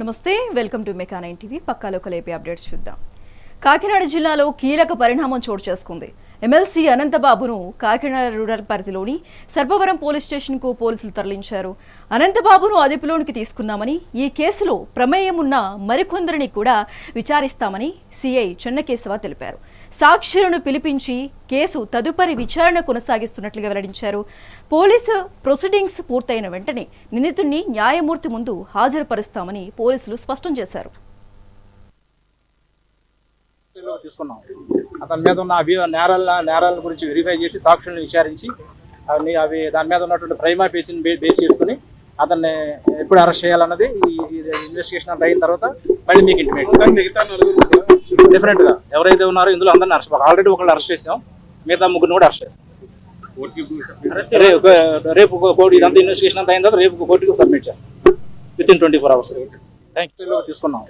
నమస్తే, welcome to mecha 9 TV. పక్కాలో కలిపి updates చూద్దాం. కాకినాడ జిల్లాలో కీలక పరిణామం చోటు చేసుకుంది. ఎమ్మెల్సీ అనంతబాబును కాకినాడ రూరల్ పరిధిలోని సర్పవరం పోలీస్ స్టేషన్కు పోలీసులు తరలించారు. అనంతబాబును అదుపులోనికి తీసుకున్నామని, ఈ కేసులో ప్రమేయం ఉన్న మరికొందరిని కూడా విచారిస్తామని సిఐ చెన్నకేశవ తెలిపారు. సాక్షులను పిలిపించి కేసు తదుపరి విచారణ కొనసాగిస్తున్నట్లుగా వెల్లడించారు. పోలీసు ప్రొసీడింగ్స్ పూర్తయిన వెంటనే నిందితుడిని న్యాయమూర్తి ముందు హాజరుపరుస్తామని పోలీసులు స్పష్టం చేశారు. తీసుకున్నాం. అతని మీద ఉన్న నేరాల గురించి వెరిఫై చేసి సాక్షులను విచారించి అవి దాని మీద ఉన్నటువంటి ప్రైమా ఫేసిని బేస్ చేసుకుని అతన్ని ఎప్పుడు అరెస్ట్ చేయాలన్నది ఈ ఇన్వెస్టిగేషన్ అయిన తర్వాత మళ్ళీ మీకు ఇంటిమేట్. డెఫినెట్ గా ఎవరైతే ఉన్నారో ఇందులో అందరిని అరెస్ట్, ఆల్రెడీ ఒకళ్ళు అరెస్ట్ చేసాం, మిగతా ముగ్గురిని కూడా అరెస్ట్ చేస్తాం. రేపు కోర్టు ఇదంతా ఇన్వెస్టిగేషన్ అంతా అయిన తర్వాత రేపు కోర్టుకు సబ్మిట్ చేస్తాం విత్ ఇన్ 24 hours. తీసుకున్నాం.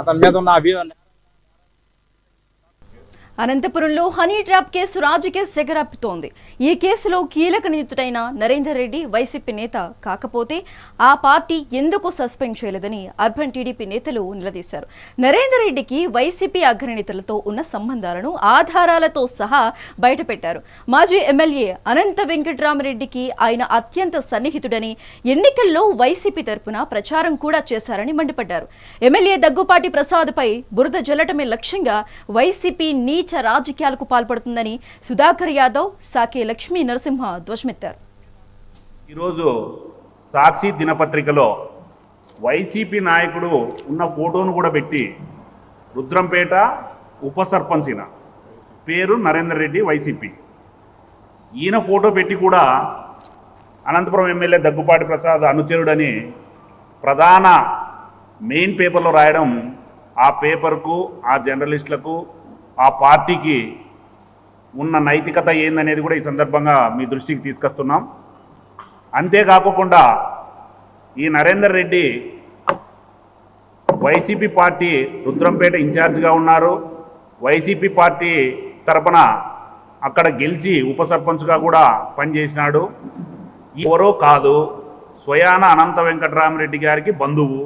అతని మీద ఉన్న అనంతపురంలో హనీ ట్రాప్ కేసు రాజకీయ సెగరప్పుతోంది. ఈ కేసులో కీలక నిందితుడైన నరేందర్ రెడ్డి వైసీపీ నేత కాకపోతే ఆ పార్టీ ఎందుకు సస్పెండ్ చేయలేదని అర్బన్ టీడీపీ నేతలు నిలదీశారు. నరేందర్ రెడ్డికి వైసీపీ అగ్రనేతలతో ఉన్న సంబంధాలను ఆధారాలతో సహా బయటపెట్టారు. మాజీ ఎమ్మెల్యే అనంత వెంకటరామరెడ్డికి ఆయన అత్యంత సన్నిహితుడని, ఎన్నికల్లో వైసీపీ తరపున ప్రచారం కూడా చేశారని మండిపడ్డారు. ఎమ్మెల్యే దగ్గుపాటి ప్రసాద్పై బురద జల్లటమే లక్ష్యంగా వైసీపీ నీచ రాజకీయాలకు పాల్పడుతుందని సుధాకర్ యాదవ్, సాకే లక్ష్మీ నరసింహ ధ్వజమెత్తారు. ఈరోజు సాక్షి దినపత్రికలో వైసీపీ నాయకుడు ఉన్న ఫోటోను కూడా పెట్టి, రుద్రంపేట ఉప సర్పంచ్ ఈయన పేరు నరేందర్ రెడ్డి వైసీపీ, ఈయన ఫోటో పెట్టి కూడా అనంతపురం ఎమ్మెల్యే దగ్గుపాటి ప్రసాద్ అనుచరుడని ప్రధాన మెయిన్ పేపర్లో రాయడం ఆ పేపర్కు, ఆ జర్నలిస్టులకు, ఆ పార్టీకి ఉన్న నైతికత ఏందనేది కూడా ఈ సందర్భంగా మీ దృష్టికి తీసుకొస్తున్నాం. అంతేకాకుండా ఈ నరేందర్ రెడ్డి వైసీపీ పార్టీ రుద్రంపేట ఇన్ఛార్జిగా ఉన్నారు. వైసీపీ పార్టీ తరపున అక్కడ గెలిచి ఉప సర్పంచ్గా కూడా పనిచేసినాడు. ఎవరో కాదు, స్వయాన అనంత వెంకటరామరెడ్డి గారికి బంధువు,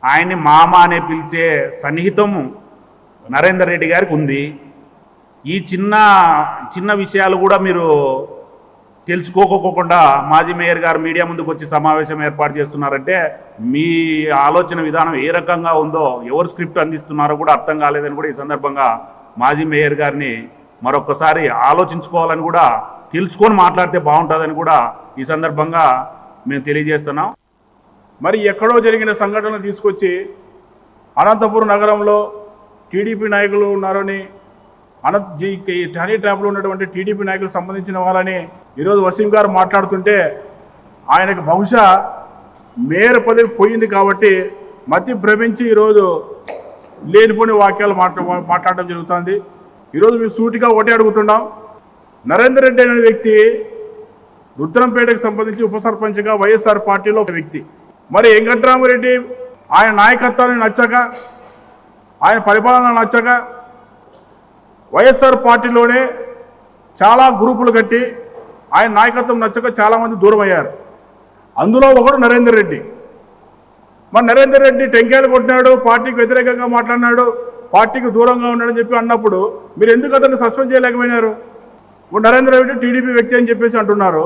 ఆయన్ని మామ అనే పిలిచే సన్నిహితం నరేందర్ రెడ్డి గారికి ఉంది. ఈ చిన్న విషయాలు కూడా మీరు తెలుసుకోకోకుండా మాజీ మేయర్ గారు మీడియా ముందుకు వచ్చి సమావేశం ఏర్పాటు చేస్తున్నారంటే మీ ఆలోచన విధానం ఏ రకంగా ఉందో, ఎవరు స్క్రిప్ట్ అందిస్తున్నారో కూడా అర్థం కాలేదని కూడా ఈ సందర్భంగా మాజీ మేయర్ గారిని మరొకసారి ఆలోచించుకోవాలని కూడా, తెలుసుకొని మాట్లాడితే బాగుంటుందని కూడా ఈ సందర్భంగా మేము తెలియజేస్తున్నాం. మరి ఎక్కడో జరిగిన సంఘటనలు తీసుకొచ్చి అనంతపురం నగరంలో టీడీపీ నాయకులు ఉన్నారని, హనీ ట్రాప్లో ఉన్నటువంటి టీడీపీ నాయకులకు సంబంధించిన వాళ్ళని ఈరోజు వసీం గారు మాట్లాడుతుంటే ఆయనకు బహుశా మేయర్ పదవి పోయింది కాబట్టి మతి భ్రమించి ఈరోజు లేనిపోని వాక్యాలు మాట్లాడడం జరుగుతుంది. ఈరోజు మేము సూటిగా ఒకటే అడుగుతున్నాం. నరేందర్ రెడ్డి అనే వ్యక్తి రుద్రంపేటకు సంబంధించి ఉప సర్పంచ్గా వైఎస్ఆర్ పార్టీలో ఒక వ్యక్తి. మరి వెంకట్రామరెడ్డి ఆయన నాయకత్వాన్ని నచ్చక, ఆయన పరిపాలన నచ్చక వైఎస్ఆర్ పార్టీలోనే చాలా గ్రూపులు కట్టి ఆయన నాయకత్వం నచ్చక చాలామంది దూరం అయ్యారు. అందులో ఒకడు నరేందర్ రెడ్డి. మరి నరేందర్ రెడ్డి టెంకాయలు కొట్టినాడు, పార్టీకి వ్యతిరేకంగా మాట్లాడినాడు, పార్టీకి దూరంగా ఉన్నాడని చెప్పి అన్నప్పుడు మీరు ఎందుకు అతన్ని సస్పెండ్ చేయలేకపోయినారు? నరేందర్ రెడ్డి టీడీపీ వ్యక్తి అని చెప్పేసి అంటున్నారు.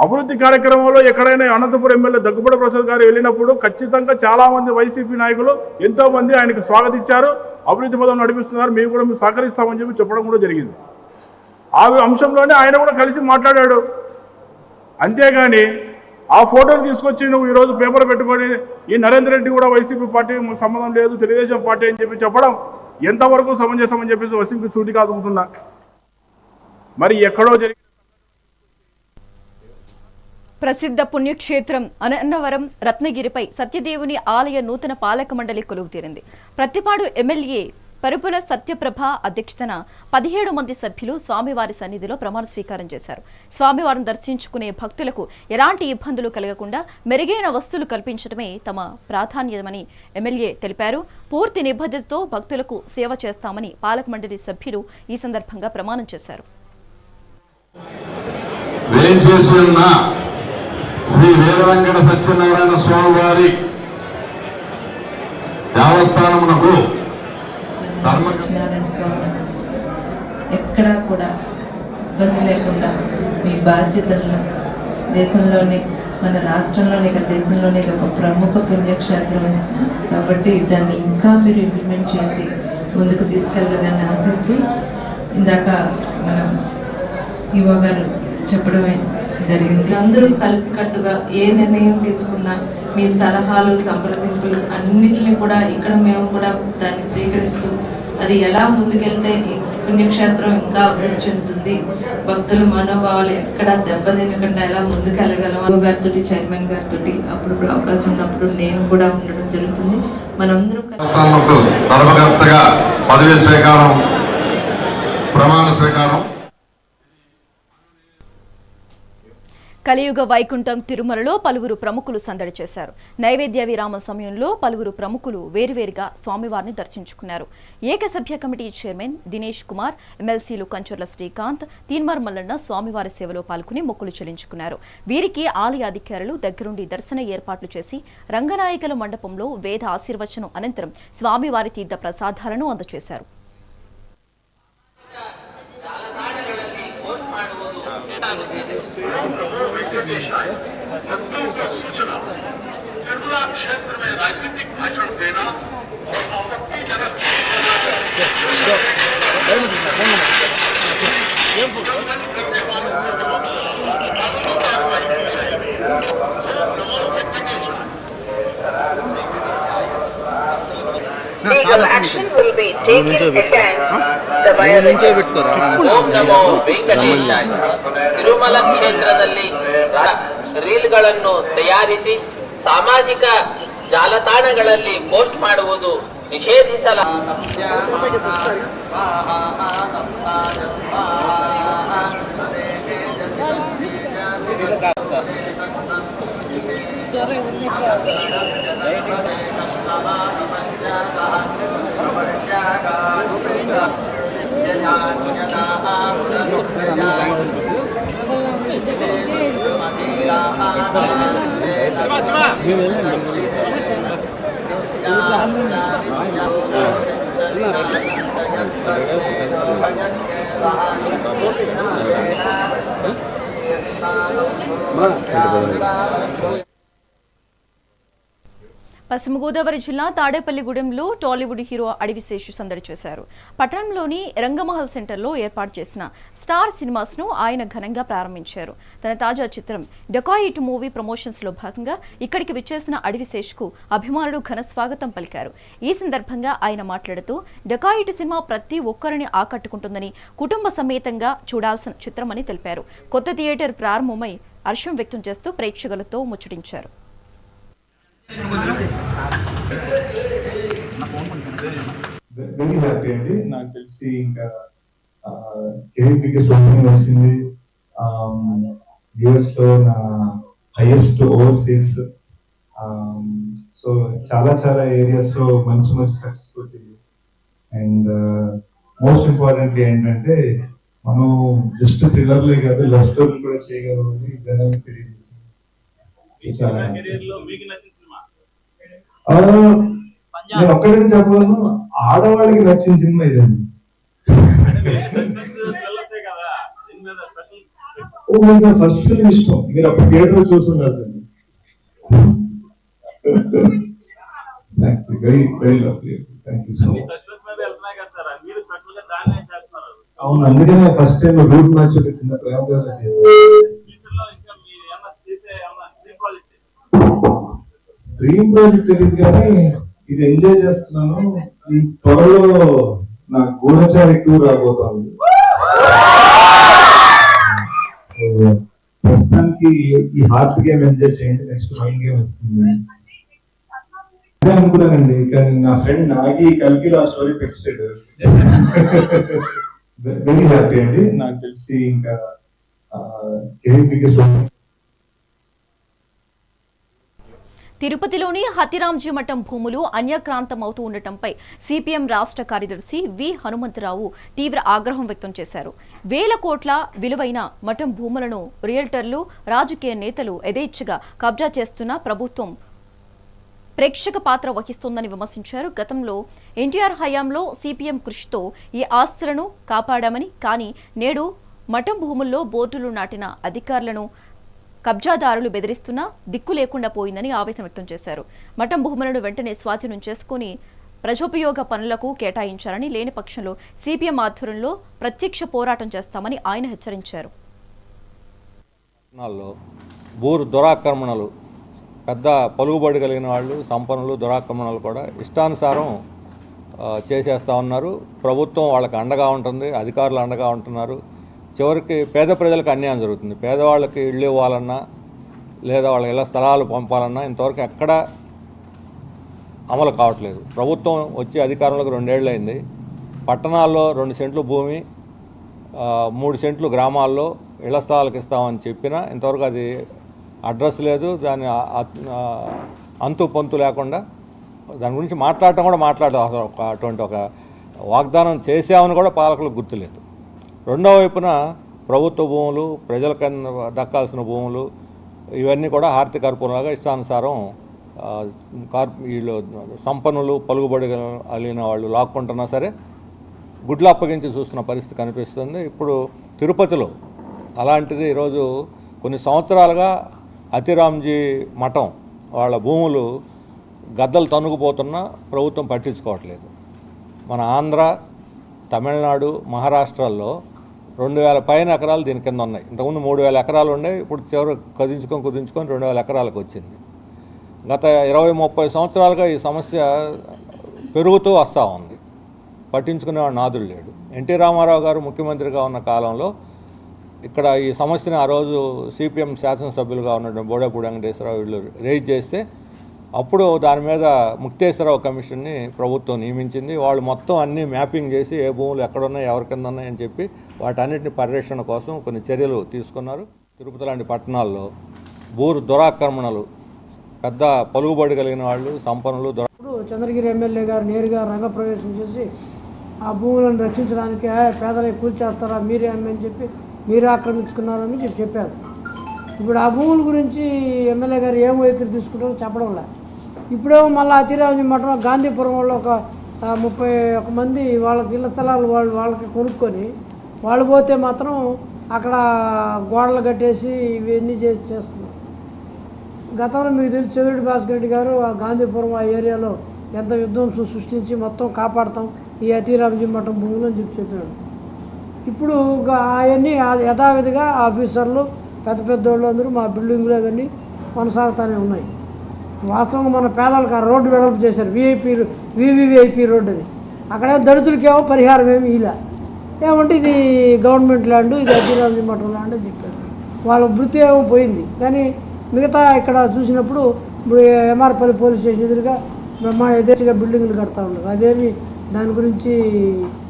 అభివృద్ధి కార్యక్రమంలో ఎక్కడైనా అనంతపురం ఎమ్మెల్యే దగ్గుపాటి ప్రసాద్ గారు వెళ్ళినప్పుడు ఖచ్చితంగా చాలామంది వైసీపీ నాయకులు ఎంతోమంది ఆయనకు స్వాగతించారు, అభివృద్ధి పదం నడిపిస్తున్నారు, మేము కూడా మేము సహకరిస్తామని చెప్పి చెప్పడం కూడా జరిగింది. ఆ అంశంలోనే ఆయన కూడా కలిసి మాట్లాడాడు. అంతేగాని ఆ ఫోటోను తీసుకొచ్చి నువ్వు ఈరోజు పేపర్ పెట్టుకొని ఈ నరేందర్ రెడ్డి కూడా వైసీపీ పార్టీ సంబంధం లేదు, తెలుగుదేశం పార్టీ అని చెప్పి చెప్పడం ఎంతవరకు సమంజసమని చెప్పేసి వసీంకి సూటిగా అదుగుతున్నా. మరి ఎక్కడో జరిగి ప్రసిద్ధ పుణ్యక్షేత్రం అన్నవరం రత్నగిరిపై సత్యదేవుని ఆలయ నూతన పాలక మండలి కొలువు తీరింది. ప్రత్తిపాడు ఎమ్మెల్యే పరుపుల సత్యప్రభ అధ్యక్షతన 17 మంది సభ్యులు స్వామివారి సన్నిధిలో ప్రమాణ స్వీకారం చేశారు. స్వామివారిని దర్శించుకునే భక్తులకు ఎలాంటి ఇబ్బందులు కలగకుండా మెరుగైన వస్తువులు కల్పించడమే తమ ప్రాధాన్యమని ఎమ్మెల్యే తెలిపారు. పూర్తి నిబద్ధతతో భక్తులకు సేవ చేస్తామని పాలక మండలి సభ్యులు ఈ సందర్భంగా ప్రమాణం చేశారు. శ్రీ వీర వెంకట సత్యనారాయణ స్వామి వారి దేవస్థానమునకు సత్యనారాయణ స్వామి ఎక్కడా కూడా ఇబ్బంది లేకుండా మీ బాధ్యతలను దేశంలోనే మన రాష్ట్రంలోనే కదా దేశంలోనే ఇది ఒక ప్రముఖ పుణ్యక్షేత్రం కాబట్టి దాన్ని ఇంకా మీరు ఇంప్లిమెంట్ చేసి ముందుకు తీసుకెళ్ళాలని ఆశిస్తూ ఇందాక మనం ఈవో గారు చెప్పడమే జరిగింది. అందరూ కలిసికట్టుగా ఏ నిర్ణయం తీసుకున్నా మీ సలహాలు సంప్రదింపులు అన్నింటినీ కూడా ఇక్కడ మేము కూడా దాన్ని స్వీకరిస్తూ అది ఎలా ముందుకెళ్తే ఈ పుణ్యక్షేత్రం ఇంకా అభివృద్ధి చెందుతుంది, భక్తుల మనోభావాలు ఎక్కడ దెబ్బతినకుండా ఎలా ముందుకెళ్ళగలం గారితో చైర్మన్ గారితో అప్పుడు అవకాశం ఉన్నప్పుడు నేను కూడా ఉండడం జరుగుతుంది. మనందరం ధర్మకర్తగా పదవి స్వీకారం ప్రమాణ స్వీకారం. కలియుగ వైకుంఠం తిరుమలలో పలువురు ప్రముఖులు సందడి చేశారు. నైవేద్య విరామ సమయంలో పలువురు ప్రముఖులు వేరువేరుగా స్వామివారిని దర్శించుకున్నారు. ఏకసభ్య కమిటీ చైర్మన్ దినేష్ కుమార్, ఎమ్మెల్సీలు కంచర్ల శ్రీకాంత్, తీన్మార్ మల్లన్న స్వామివారి సేవలో పాల్గొని మొక్కులు చెల్లించుకున్నారు. వీరికి ఆలయ అధికారులు దగ్గరుండి దర్శన ఏర్పాట్లు చేసి రంగనాయకుల మండపంలో వేద ఆశీర్వచనం అనంతరం స్వామివారి తీర్థ ప్రసాదాలను అందజేశారు. क्षेत्र में राजनीतिक भाषण देना Legal action will be taken against the violence. ಓಂ ನಮೋ ವೆಂಕಟೇಶಾಯ. ತಿರುಮಲ ಕ್ಷೇತ್ರದಲ್ಲಿ ರೀಲ್ಗಳನ್ನು ತಯಾರಿಸಿ ಸಾಮಾಜಿಕ ಜಾಲತಾಣಗಳಲ್ಲಿ ಪೋಸ್ಟ್ ಮಾಡುವುದು పశ్చిమ గోదావరి జిల్లా తాడేపల్లిగూడెంలో టాలీవుడ్ హీరో అడవిశేషు సందడి చేశారు. పట్టణంలోని రంగమహల్ సెంటర్లో ఏర్పాటు చేసిన స్టార్ సినిమాస్ ను ఆయన ఘనంగా ప్రారంభించారు. తన తాజా చిత్రం డెకాయిట్ మూవీ ప్రమోషన్స్ లో భాగంగా ఇక్కడికి విచ్చేసిన అడవిశేషుకు అభిమానులు ఘన స్వాగతం పలికారు. ఈ సందర్భంగా ఆయన మాట్లాడుతూ డెకాయిట్ సినిమా ప్రతి ఒక్కరిని ఆకట్టుకుంటుందని, కుటుంబ సమేతంగా చూడాల్సిన చిత్రమని తెలిపారు. కొత్త థియేటర్ ప్రారంభమై హర్షం వ్యక్తం చేస్తూ ప్రేక్షకులతో ముచ్చటించారు. వెరీ హ్యాపీ అండి. నాకు తెలిసి ఇంకా బిగ్గెస్ట్ ఓపెనింగ్ వచ్చింది యుఎస్ లో, నా హైయెస్ట్ ఓవర్సీస్. సో చాలా చాలా ఏరియాస్ లో మంచి మంచి సక్సెస్ఫుల్. అండ్ మోస్ట్ ఇంపార్టెంట్లీ ఏంటంటే మనం జస్ట్ థ్రిల్లర్లే కాదు, లవ్ స్టోరీ కూడా చేయగలమని జనానికి తెలియజేసింది. నేను ఒక్కడికి చెప్పగలను, ఆడవాళ్ళకి నచ్చిన సినిమా ఇదండి. ఓ మీకు ఫస్ట్ ఫిల్మ్ ఇష్టం, మీరు అప్పుడు థియేటర్ చూసి ఉండాల్సింది. Very very lovely, thank you so much. అవును, అందుకనే ఫస్ట్ టైం రూట్ మ్యాచ్ చిన్న ప్రేమ గారు చేశాను. డ్రీమ్ ప్రాజెక్ట్ తెలియదు కానీ ఇది ఎంజాయ్ చేస్తున్నాను. ఈ త్వరలో నా గూఢచారి టూర్ రాబోతోంది. ప్రస్తుతానికి ఈ హార్ట్ గేమ్ ఎంజాయ్ చేయండి, నెక్స్ట్ మైండ్ గేమ్ వస్తుంది అదే అనుకున్నానండి. కానీ నా ఫ్రెండ్ నాగి కలిగిలో ఆ స్టోరీ పెట్టాడు. వెరీ హ్యాపీ అండి. నాకు తెలిసి ఇంకా తిరుపతిలోని హతిరాంజీ మఠం భూములు అన్యక్రాంతమవుతూ ఉండటంపై సిపిఎం రాష్ట్ర కార్యదర్శి వి హనుమంతరావు తీవ్ర ఆగ్రహం వ్యక్తం చేశారు. వేల కోట్ల విలువైన మఠం భూములను రియల్టర్లు, రాజకీయ నేతలు యథేచ్ఛగా కబ్జా చేస్తున్న ప్రభుత్వం ప్రేక్షక పాత్ర వహిస్తోందని విమర్శించారు. గతంలో ఎన్టీఆర్ హయాంలో సిపిఎం కృషితో ఈ ఆస్తులను కాపాడామని, కానీ నేడు మఠం భూముల్లో బోర్డులు నాటిన అధికారులను కబ్జాదారులు బెదిరిస్తున్నా దిక్కు లేకుండా పోయిందని ఆవేదన వ్యక్తం చేశారు. మఠం భూములను వెంటనే స్వాధీనం చేసుకుని ప్రజోపయోగ పనులకు కేటాయించారని, లేని పక్షంలో సిపిఎం ఆధ్వర్యంలో ప్రత్యక్ష పోరాటం చేస్తామని ఆయన హెచ్చరించారు. భూరు దురాక్రమణలు, పెద్ద పలుకుబడి కలిగిన వాళ్ళు, సంపన్నులు, దురాక్రమణలు కూడా ఇష్టానుసారం చేసేస్తూ ఉన్నారు. ప్రభుత్వం వాళ్ళకి అండగా ఉంటుంది, అధికారులు అండగా ఉంటున్నారు. చివరికి పేద ప్రజలకు అన్యాయం జరుగుతుంది. పేదవాళ్ళకి ఇళ్ళు ఇవ్వాలన్నా లేదా వాళ్ళ ఇళ్ల స్థలాలు పంపాలన్నా ఇంతవరకు ఎక్కడ అమలు కావట్లేదు. ప్రభుత్వం వచ్చి అధికారంలోకి 2 ఏళ్ళు అయింది. పట్టణాల్లో 2 సెంట్లు భూమి, 3 సెంట్లు గ్రామాల్లో ఇళ్ల స్థలాలకు ఇస్తామని చెప్పినా ఇంతవరకు అది అడ్రస్ లేదు. దాని అంతు పొంతు లేకుండా దాని గురించి మాట్లాడటం కూడా అటువంటి ఒక వాగ్దానం చేసామని కూడా పాలకులకు గుర్తులేదు. రెండో వైపున ప్రభుత్వ భూములు, ప్రజలకు దక్కాల్సిన భూములు ఇవన్నీ కూడా హారతి కర్పూరంలాగా ఇష్టానుసారం వీళ్ళు సంపన్నులు, పలుకుబడి కలిగిన వాళ్ళు లాక్కుంటున్నా సరే గుడ్లు అప్పగించి చూస్తున్న పరిస్థితి కనిపిస్తుంది. ఇప్పుడు తిరుపతిలో అలాంటిది ఈరోజు కొన్ని సంవత్సరాలుగా అతిరామ్జీ మఠం వాళ్ళ భూములు గద్దలు తన్నుకుపోతున్నా ప్రభుత్వం పట్టించుకోవట్లేదు. మన ఆంధ్ర, తమిళనాడు, మహారాష్ట్రల్లో 2000 పైన ఎకరాలు దీని కింద ఉన్నాయి. ఇంతకుముందు 3000 ఎకరాలు ఉండే, ఇప్పుడు చివరి కుదించుకొని 2000 ఎకరాలకు వచ్చింది. గత 20-30 సంవత్సరాలుగా ఈ సమస్య పెరుగుతూ వస్తూ ఉంది. పట్టించుకునేవాడు నాదుడు లేడు. ఎన్టీ రామారావు గారు ముఖ్యమంత్రిగా ఉన్న కాలంలో ఇక్కడ ఈ సమస్యని ఆ రోజు సిపిఎం శాసనసభ్యులుగా ఉన్నటువంటి బోడేపూడి వెంకటేశ్వరరావు వీళ్ళు రేజ్ చేస్తే అప్పుడు దాని మీద ముక్తేశ్వరరావు కమిషన్ని ప్రభుత్వం నియమించింది. వాళ్ళు మొత్తం అన్నీ మ్యాపింగ్ చేసి ఏ భూములు ఎక్కడున్నాయి, ఎవరి కింద ఉన్నాయని చెప్పి వాటన్నిటిని పరిరక్షణ కోసం కొన్ని చర్యలు తీసుకున్నారు. తిరుపతి లాంటి పట్టణాల్లో భూరు దురాక్రమణలు, పెద్ద పలుకుబడి కలిగిన వాళ్ళు, సంపన్నులు. చంద్రగిరి ఎమ్మెల్యే గారు నేరుగా రంగప్రవేశం చేసి ఆ భూములను రక్షించడానికి పేదలకు కూల్చేస్తారా, మీరే అమ్మని చెప్పి మీరే ఆక్రమించుకున్నారని చెప్పారు. ఇప్పుడు ఆ భూముల గురించి ఎమ్మెల్యే గారు ఏం వైఖరి తీసుకుంటారో చెప్పడం లేదు. ఇప్పుడేమో మళ్ళీ అతిరాజు మఠం గాంధీపురం వాళ్ళు ఒక 31 మంది వాళ్ళకి ఇళ్ల స్థలాలు వాళ్ళకి కొనుక్కొని వాళ్ళు పోతే మాత్రం అక్కడ గోడలు కట్టేసి ఇవన్నీ చేస్తున్నారు. గతంలో మీకు తెలిసి చెవిరెడ్డి భాస్కర్ రెడ్డి గారు ఆ గాంధీపురం ఆ ఏరియాలో ఎంత విధ్వంసం సృష్టించి మొత్తం కాపాడతాం ఈ అతిరాజు మఠం భూములు అని చెప్పాడు. ఇప్పుడు అవన్నీ యథావిధిగా ఆఫీసర్లు, పెద్ద వాళ్ళు అందరూ మా బిల్డింగ్లు అవన్నీ కొనసాగుతూనే ఉన్నాయి. వాస్తవంగా మన పేదలకు ఆ రోడ్డు డెవలప్ చేశారు, వివిఐపి రోడ్డు అని. అక్కడే దళితులకేమో పరిహారం ఏమి ఇలా ఏమంటే ఇది గవర్నమెంట్ ల్యాండ్, ఇది అతిరాజు మఠం ల్యాండ్ అని చెప్పారు. వాళ్ళ వృత్తి ఏమో పోయింది. కానీ మిగతా ఇక్కడ చూసినప్పుడు ఇప్పుడు ఎంఆర్పల్లి పోలీస్ స్టేషన్ ఎదురుగా యథేచ్ఛగా బిల్డింగ్లు కడతా ఉన్నారు. అదేమి దాని గురించి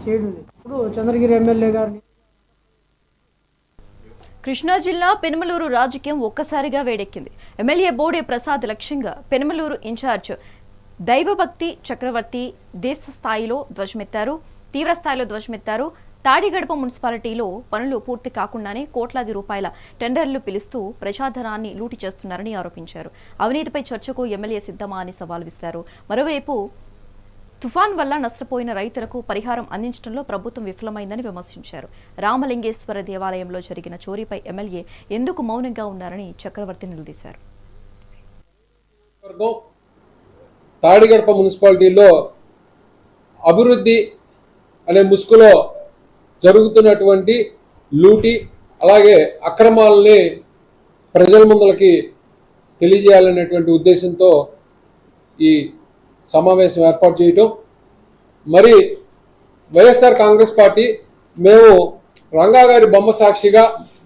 చేయడం లేదు. ఇప్పుడు చంద్రగిరి ఎమ్మెల్యే గారిని కృష్ణా జిల్లా పెనుమలూరు రాజకీయం ఒక్కసారిగా వేడెక్కింది. ఎమ్మెల్యే బోడే ప్రసాద్ లక్ష్యంగా పెనుమలూరు ఇన్ఛార్జ్ దైవభక్తి చక్రవర్తి దేశ స్థాయిలో ధ్వజమెత్తారు, తీవ్ర స్థాయిలో ధ్వజమెత్తారు. తాడిగడప మున్సిపాలిటీలో పనులు పూర్తి కాకుండానే కోట్లాది రూపాయల టెండర్లు పిలుస్తూ ప్రజాధనాన్ని లూటి చేస్తున్నారని ఆరోపించారు. అవినీతిపై చర్చకు ఎమ్మెల్యే సిద్ధమా అని సవాల్ విసిరారు. మరోవైపు తుఫాన్ వల్ల నష్టపోయిన రైతులకు పరిహారం అందించడంలో ప్రభుత్వం విఫలమైందని విమర్శించారు. రామలింగేశ్వర దేవాలయంలో జరిగిన చోరీపై ఎమ్మెల్యే ఎందుకు మౌనంగా ఉన్నారని చక్రవర్తి నిలదీశారు. తాడిగడప మున్సిపాలిటీలో అభివృద్ధి అనే ముసుగులో జరుగుతున్నటువంటి లూటి అలాగే అక్రమాలని ప్రజల ముందలకి తెలియజేయాలనేటువంటి ఉద్దేశంతో ఈ సమావేశం ఏర్పాటు చేయటం. మరి వైఎస్ఆర్ కాంగ్రెస్ పార్టీ మేము రంగా గారి బొమ్మ సాక్షిగా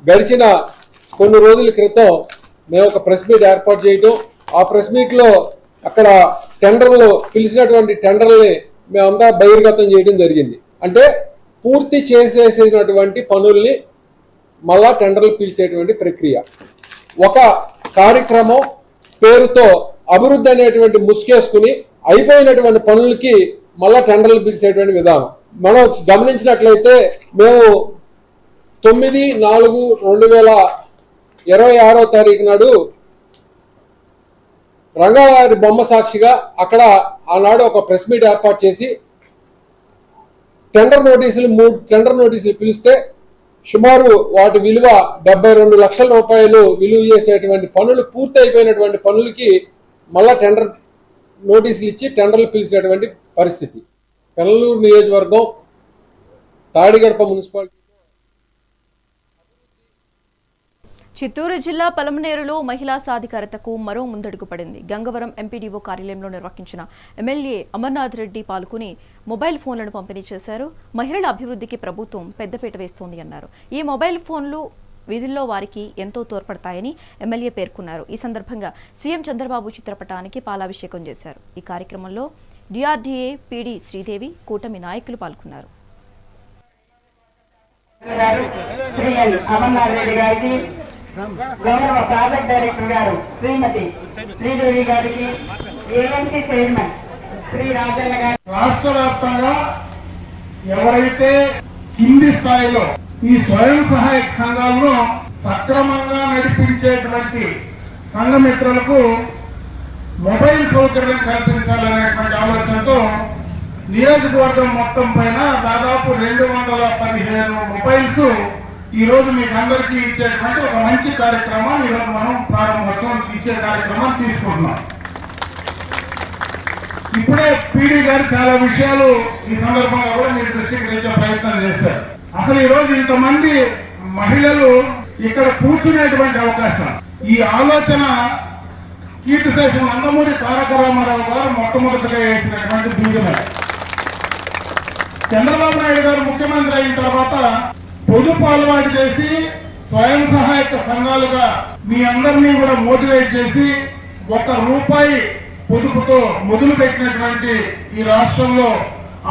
గడిచిన కొన్ని రోజుల క్రితం మేము ఒక ప్రెస్ మీట్ ఏర్పాటు చేయటం. ఆ ప్రెస్ మీట్లో అక్కడ టెండర్లు పిలిచినటువంటి టెండర్లని మేమంతా బహిర్గతం చేయడం జరిగింది. అంటే పూర్తి చేసేసినటువంటి పనుల్ని మళ్ళా టెండర్లు పిలిచేటువంటి ప్రక్రియ. ఒక కార్యక్రమం పేరుతో అభివృద్ధి అనేటువంటి ముసుకేసుకుని అయిపోయినటువంటి పనులకి మళ్ళా టెండర్లు పిలిచేటువంటి విధానం మనం గమనించినట్లయితే మేము 9/4/2026 నాడు రంగారెడ్డి బొమ్మ సాక్షిగా అక్కడ ఆనాడు ఒక ప్రెస్ మీట్ ఏర్పాటు చేసి మూడు టెండర్ నోటీసులు పిలిస్తే సుమారు వాటి విలువ 72 లక్షల రూపాయలు విలువ చేసేటువంటి పనులు పూర్తి అయిపోయినటువంటి పనులకి మళ్ళా టెండర్ నోటీసులు ఇచ్చి టెండర్లు పిలిచేటువంటి పరిస్థితి. పెనలూరు నియోజకవర్గం తాడిగడప మున్సిపాలిటీ. చిత్తూరు జిల్లా పలమనేరులో మహిళా సాధికారతకు మరో ముందడుగు పడింది. గంగవరం ఎంపీడీఓ కార్యాలయంలో నిర్వహించిన ఎమ్మెల్యే అమర్నాథ్ రెడ్డి పాల్గొని మొబైల్ ఫోన్లను పంపిణీ చేశారు. మహిళల అభివృద్ధికి ప్రభుత్వం పెద్దపీట వేస్తోంది అన్నారు. ఈ మొబైల్ ఫోన్లు విధుల్లో వారికి ఎంతో తోడ్పడతాయని ఎమ్మెల్యే పేర్కొన్నారు. ఈ సందర్భంగా సీఎం చంద్రబాబు చిత్రపటానికి పాలాభిషేకం చేశారు. ఈ కార్యక్రమంలో డిఆర్డీఏ పీడీ శ్రీదేవి, కూటమి నాయకులు పాల్గొన్నారు. గౌరవ ప్రాజెక్ట్ డైరెక్టర్ గారు శ్రీమతి శ్రీదేవి గారికి, ఏఎంసీ చైర్మన్ శ్రీ రాజన్న గారు. రాష్ట్ర వ్యాప్తంగా ఎవరైతే కింది స్థాయిలో ఈ స్వయం సహాయక సంఘాలను సక్రమంగా నడిపించేటువంటి సంఘమిత్రులకు మొబైల్ సౌకర్యం కల్పించాలనేటువంటి ఆలోచనతో నియోజకవర్గం మొత్తం పైన దాదాపు 215 మొబైల్స్ ఈ రోజు మీకు అందరికీ ఇచ్చేటువంటి ఒక మంచి కార్యక్రమాన్ని ఈరోజు మనం ప్రారంభోత్సవం ఇచ్చే కార్యక్రమాన్ని తీసుకుంటున్నాం. ఇప్పుడే పీడీ గారు చాలా విషయాలు ఈ సందర్భంగా కూడా మీరు దృష్టికి తెచ్చే ప్రయత్నం చేశారు. అసలు ఈ రోజు ఇంతమంది మహిళలు ఇక్కడ కూర్చునేటువంటి అవకాశం, ఈ ఆలోచన కీర్తిశేషం నందమూరి తారక రామారావు గారు మొట్టమొదటిగా వేసినటువంటి బీజమే. చంద్రబాబు నాయుడు గారు ముఖ్యమంత్రి అయిన తర్వాత పొదుపు అలవాటు చేసి స్వయం సహాయక సంఘాలుగా మీ అందరినీ కూడా మోటివేట్ చేసి ₹1 పొదుపుతో మొదలు పెట్టినటువంటి ఈ రాష్ట్రంలో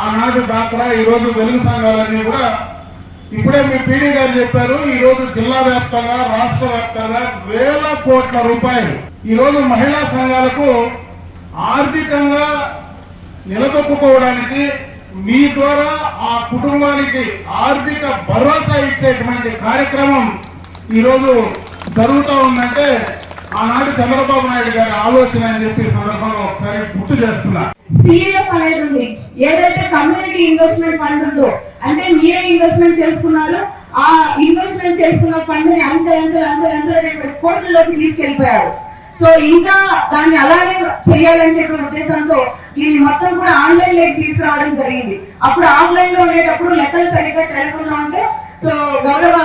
ఆనాడు డాక్రా ఈ రోజు వెలుగు సంఘాలన్నీ కూడా ఇప్పుడే మీ పీడీ గారు చెప్పారు. ఈ రోజు జిల్లా వ్యాప్తంగా రాష్ట్ర వ్యాప్తంగా వేల కోట్ల రూపాయలు ఈ రోజు మహిళా సంఘాలకు ఆర్థికంగా నిలదొక్కుకోవడానికి, మీ ద్వారా ఆ కుటుంబానికి ఆర్థిక భరోసా ఇచ్చేటువంటి కార్యక్రమం ఈరోజు జరుగుతూ ఉందంటే ఆనాడు చంద్రబాబు నాయుడు గారి ఆలోచన అని చెప్పి సందర్భంగా ఒకసారి గుర్తు చేస్తున్నా. సిఎఫ్ అనేది ఉంది, ఏదైతే కమ్యూనిటీ ఇన్వెస్ట్మెంట్ ఫండ్ ఉందో, అంటే మీరే ఇన్వెస్ట్మెంట్ చేసుకున్నారు, ఆ ఇన్వెస్ట్మెంట్ చేసుకున్న ఫండ్ ని అంచెలంచెలంచెలంచెల కోట్లలోకి తీసుకెళ్లిపోయాడు. సో ఇంకా దాన్ని అలానే చేయాలని చెప్పే ఉద్దేశంతో దీన్ని మొత్తం కూడా ఆన్లైన్ లోకి తీసుకురావడం జరిగింది. అప్పుడు ఆఫ్లైన్ లో ఉండేటప్పుడు లెక్కలు సరిగ్గా తెలకుండా ఉంటే సో గౌరవ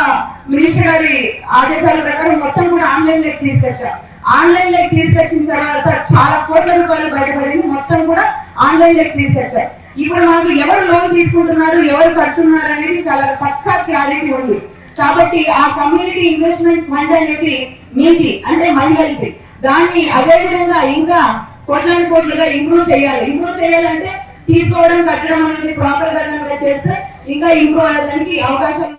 మినిస్టర్ గారి ఆదేశాల ప్రకారం మొత్తం కూడా ఆన్లైన్ లోకి తీసుకొచ్చారు. ఆన్లైన్ లోకి తీసుకొచ్చిన తర్వాత చాలా కోట్ల రూపాయలు బయటపడింది, మొత్తం కూడా ఆన్లైన్ లోకి తీసుకొచ్చారు. ఇప్పుడు మాకు ఎవరు లోన్ తీసుకుంటున్నారు, ఎవరు కడుతున్నారు అనేది చాలా పక్కా క్లారిటీ ఉంది. కాబట్టి ఆ కమ్యూనిటీ ఇన్వెస్ట్మెంట్ ఫండ్ అనేది మీది, అంటే మహిళలకి, దాన్ని అదే విధంగా ఇంకా కోట్లుగా ఇంప్రూవ్ చేయాలంటే తీసుకోవడం కట్టడం అనేది ప్రాపర్ గా చేస్తే ఇంకా ఇంప్రూవ్ అయ్యడానికి అవకాశం.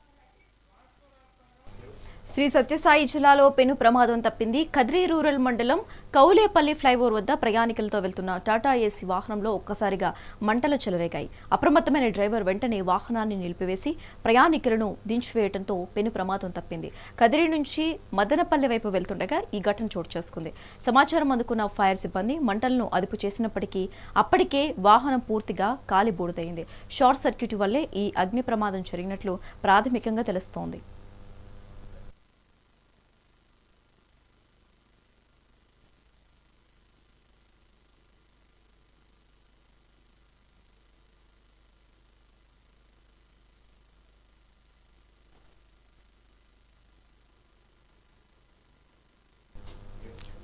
శ్రీ సత్యసాయి జిల్లాలో పెను ప్రమాదం తప్పింది. కద్రి రూరల్ మండలం కౌలేపల్లి ఫ్లైఓవర్ వద్ద ప్రయాణికులతో వెళ్తున్న టాటా ఏసీ వాహనంలో ఒక్కసారిగా మంటలు చెలరేగాయి. అప్రమత్తమైన డ్రైవర్ వెంటనే వాహనాన్ని నిలిపివేసి ప్రయాణికులను దించివేయడంతో పెను ప్రమాదం తప్పింది. కదిరి నుంచి మదనపల్లి వైపు వెళ్తుండగా ఈ ఘటన చోటు చేసుకుంది. సమాచారం అందుకున్న ఫైర్ సిబ్బంది మంటలను అదుపు చేసినప్పటికీ అప్పటికే వాహనం పూర్తిగా కాలిబూడిదైంది. షార్ట్ సర్క్యూట్ వల్లే ఈ అగ్ని ప్రమాదం జరిగినట్లు ప్రాథమికంగా తెలుస్తోంది.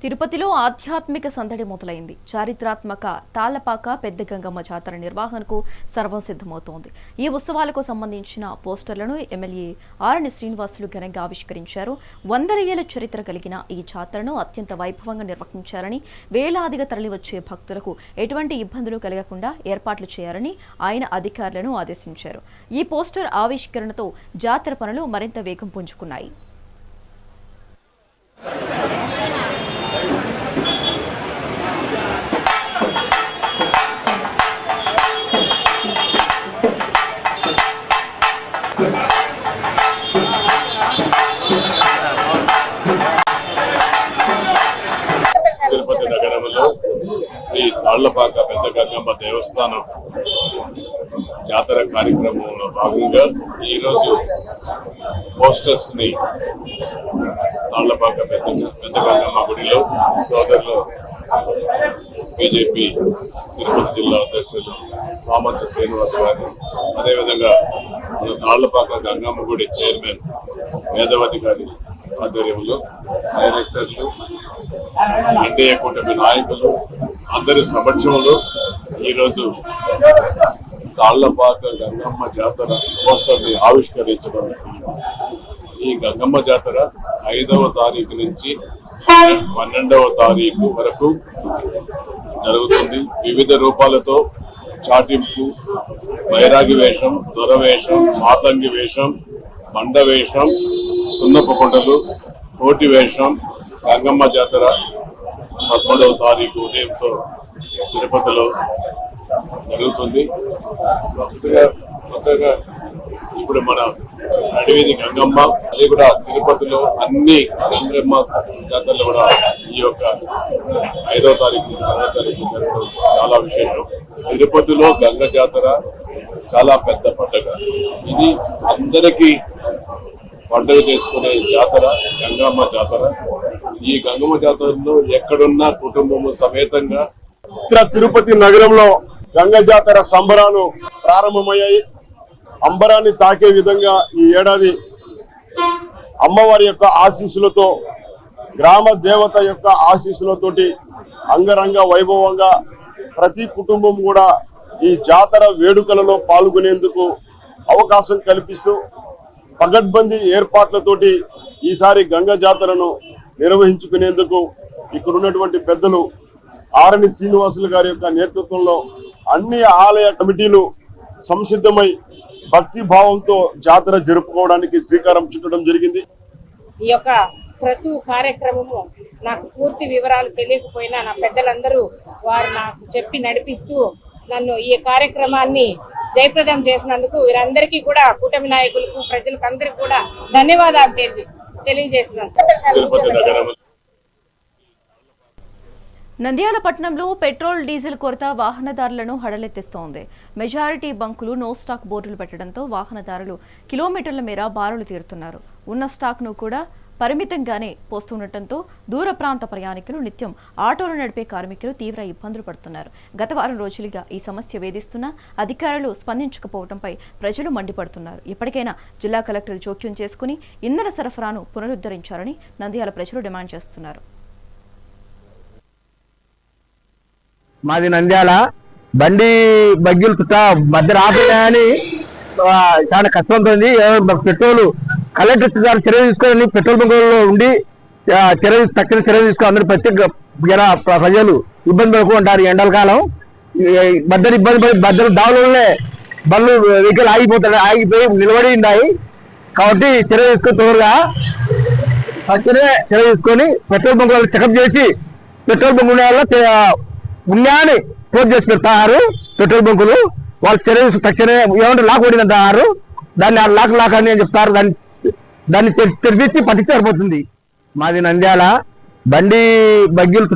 తిరుపతిలో ఆధ్యాత్మిక సందడి మొదలైంది. చారిత్రాత్మక తాళ్లపాక పెద్ద గంగమ్మ జాతర నిర్వహణకు సర్వం సిద్ధమవుతోంది. ఈ ఉత్సవాలకు సంబంధించిన పోస్టర్లను ఎమ్మెల్యే ఆరణి శ్రీనివాసులు ఘనంగా ఆవిష్కరించారు. 100 ఏళ్ల చరిత్ర కలిగిన ఈ జాతరను అత్యంత వైభవంగా నిర్వహించారని, వేలాదిగా తరలివచ్చే భక్తులకు ఎటువంటి ఇబ్బందులు కలగకుండా ఏర్పాట్లు చేయాలని ఆయన అధికారులను ఆదేశించారు. ఈ పోస్టర్ ఆవిష్కరణతో జాతర పనులు మరింత వేగం పుంజుకున్నాయి. తిరుపతి నగరంలో దేవస్థానం జాతర కార్యక్రమంలో భాగంగా ఈరోజు పోస్టర్స్ ని తాళ్లపాక పెద్ద గంగమ్మ గుడిలో సోదరులు బీజేపీ తిరుపతి జిల్లా అధ్యక్షులు సామంత శ్రీనివాస్ గారు, అదేవిధంగా తాళ్లపాక గంగమ్మ గుడి చైర్మన్ వేదవతి గారి ఆధ్వర్యంలో డైరెక్టర్లు, ఎన్డీఏ కూటమి నాయకులు అందరి సమక్షంలో ఈరోజు తాళ్లపాక గంగమ్మ జాతర పోస్టర్ ని ఆవిష్కరించడం. ఈ గంగమ్మ జాతర 5వ తారీఖు నుంచి 12వ తారీఖు వరకు జరుగుతుంది. వివిధ రూపాలతో చాటింపు, వైరాగి వేషం, దొర వేషం, మాతంగి వేషం, మండ వేషం, సున్నపు కొండలు, కోటి వేషం. గంగమ్మ జాతర 13వ తారీఖు ఉదయంతో తిరుపతిలో జరుగుతుంది. కొత్తగా ఇప్పుడు మన అడవిది గంగమ్మ, అది కూడా తిరుపతిలో అన్ని గంగమ్మ జాతరలు కూడా ఈ యొక్క 5వ తారీఖు 10వ తారీఖు జరగడం చాలా విశేషం. తిరుపతిలో గంగ జాతర చాలా పెద్ద పండుగ. ఇది అందరికీ పండుగ చేసుకునే జాతర గంగమ్మ జాతర. ఈ గంగమ్మ జాతరలో ఎక్కడున్నా కుటుంబము సమేతంగా తిరుపతి నగరంలో గంగ జాతర సంబరాలు ప్రారంభమయ్యాయి. అంబరాన్ని తాకే విధంగా ఈ ఏడాది అమ్మవారి యొక్క ఆశీస్సులతో, గ్రామ దేవత యొక్క ఆశీస్సులతోటి అంగరంగ వైభవంగా ప్రతి కుటుంబం కూడా ఈ జాతర వేడుకలలో పాల్గొనేందుకు అవకాశం కల్పిస్తూ పగడ్బందీ ఏర్పాట్లతోటి ఈసారి గంగ జాతరను నిర్వహించుకునేందుకు ఇక్కడ ఉన్నటువంటి పెద్దలు ఆరణి శ్రీనివాసులు గారి యొక్క నేతృత్వంలో అన్ని ఆలయ కమిటీలు సంసిద్ధమై భక్తి భావంతో జాతర జరుపుకోవడానికి శ్రీకారం చుట్టడం జరిగింది. ఈ యొక్క క్రతు కార్యక్రమము నాకు పూర్తి వివరాలు తెలియకపోయినా నా పెద్దలందరూ వారు నాకు చెప్పి నడిపిస్తూ నన్ను ఈ కార్యక్రమాన్ని జయప్రదం చేసినందుకు వీరందరికీ కూడా కూటమి నాయకులకు, ప్రజలకు అందరికీ కూడా ధన్యవాదాలు తెలియజేస్తున్నాను. నంద్యాల పట్టణంలో పెట్రోల్, డీజిల్ కొరత వాహనదారులను హడలెత్తిస్తోంది. మెజారిటీ బంకులు నో స్టాక్ బోర్డులు పెట్టడంతో వాహనదారులు కిలోమీటర్ల మేర బారులు తీరుతున్నారు. ఉన్న స్టాక్ను కూడా పరిమితంగానే పోస్తుండటంతో దూర ప్రాంత ప్రయాణికులు, నిత్యం ఆటోలు నడిపే కార్మికులు తీవ్ర ఇబ్బందులు పడుతున్నారు. గత వారం రోజులుగా ఈ సమస్య వేధిస్తున్నా అధికారులు స్పందించకపోవడంపై ప్రజలు మండిపడుతున్నారు. ఇప్పటికైనా జిల్లా కలెక్టర్ జోక్యం చేసుకుని ఇంధన సరఫరాను పునరుద్ధరించాలని నంద్యాల ప్రజలు డిమాండ్ చేస్తున్నారు. మాది నంద్యాల. బండి బగ్గిలు మధ్య ఆపేయాలని చాలా కష్టంతో ఉంది. పెట్రోల్ కలెక్టర్ గారు చర్య తీసుకొని పెట్రోల్ బంకులలో ఉండి తక్షణ చర్య తీసుకుని అందరూ ప్రత్యేక ప్రజలు ఇబ్బంది పడుకుంటారు. ఎండల కాలం మధ్యలో ఇబ్బంది పడి మధ్యలో దావులనే బండ్లు వెహికల్ ఆగిపోయి నిలబడి ఉన్నాయి. కాబట్టి చర్య తీసుకుని తొందరగా తక్షణమే చర్య తీసుకొని పెట్రోల్ బంకులను చెకప్ చేసి పెట్రోల్ బంకు పుణ్యాన్ని క్లోజ్ చేసి పెడతారు. పెట్రోల్ బంకులు వాళ్ళు చర్య తక్షణమే ఏమంటే లాక్ పడిందంటారు. దాన్ని లాక్ అని చెప్తారు. దాన్ని తెరిపించి పట్టించి సరిపోతుంది. మాది నంద్యాల. బండి బగ్గిలు